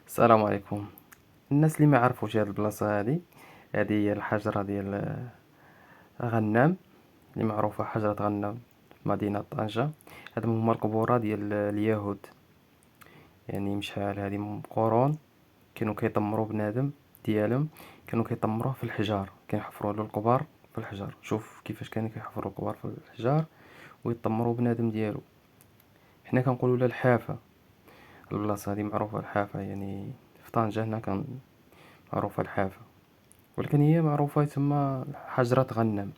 السلام عليكم. الناس اللي ما يعرفوش هاد البلاصة هادي هي الحجرة ديال غنام، اللي معروفة حجرة غنام في مدينة طنجة. هادو هما القبورة ديال اليهود، يعني من شحال هادي من قرون كانوا كيطمروا بنادم ديالهم، كانوا كيطمروه في الحجار، كيحفروا له القبر في الحجار. شوف كيفاش كانوا كيحفروا القبر في الحجار ويطمروا بنادم ديالو. حنا كنقولوا لها الحافة. البلاصة هادي معروفة الحافة، يعني في طنجة هنا كان معروفة الحافة، ولكن هي معروفة تما حجرة غنم.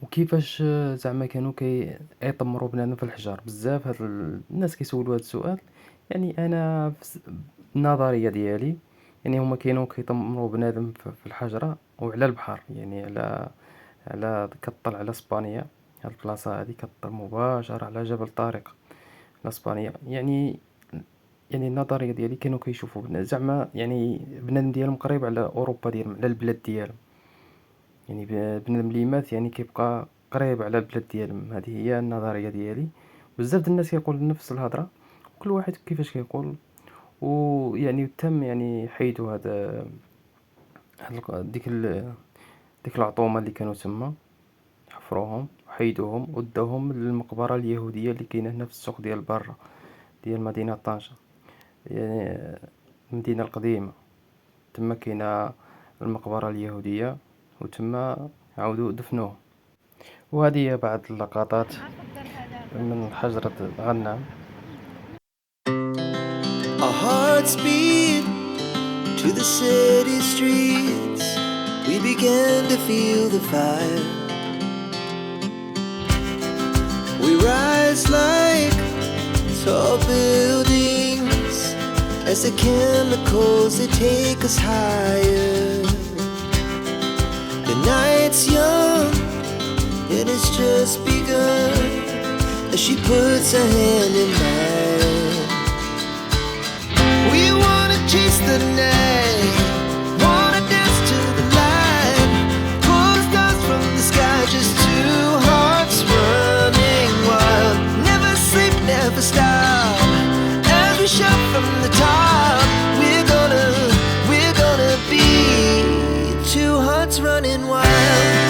وكيفاش زعما كانوا كيطمروا بنادم في الحجار؟ بزاف هاد الناس كيسولوا هاد السؤال. يعني انا النظريه ديالي، يعني هما كانوا كيطمروا بنادم في الحجره وعلى البحر، يعني على كطل على اسبانيا. هاد البلاصه هادي كطل مباشره على جبل طارق لاسبانيا. يعني النظريه ديالي كانوا كيشوفوا زعما يعني بنادم ديالهم قريب على اوروبا ديالهم، على البلاد ديالهم. يعني بنادم اللي مات يعني كيبقى قريب على البلاد ديالهم. هذه هي النظريه ديالي. بزاف د الناس كيقول نفس الهضره، كل واحد كيفاش كيقول. ويعني تم يعني حيدوا ديك العطومه اللي كانوا تما، حفروهم وحيدوهم وداوهم للمقبره اليهوديه اللي كاينه هنا في السوق ديال برا ديال مدينه طنجة، يعني المدينه القديمه. تما كاينه المقبره اليهوديه، وتما عاودوا دفنوه. وهذه هي بعض اللقطات من حجرة غنام. Our hearts beat to the city streets. We began to feel the fire. We rise like tall buildings as the chemicals they take us higher. The night's young and it's just begun as she puts her hand in mine. We wanna chase the night, wanna dance to the light, pull the stars from the sky, just two hearts running wild. Never sleep, never stop, as we shout from the top. We're gonna be two hearts running wild.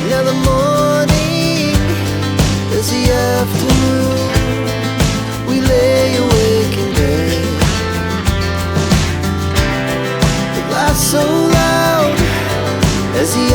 Now the morning is the afternoon. We lay awake in bed. The laughs so loud as the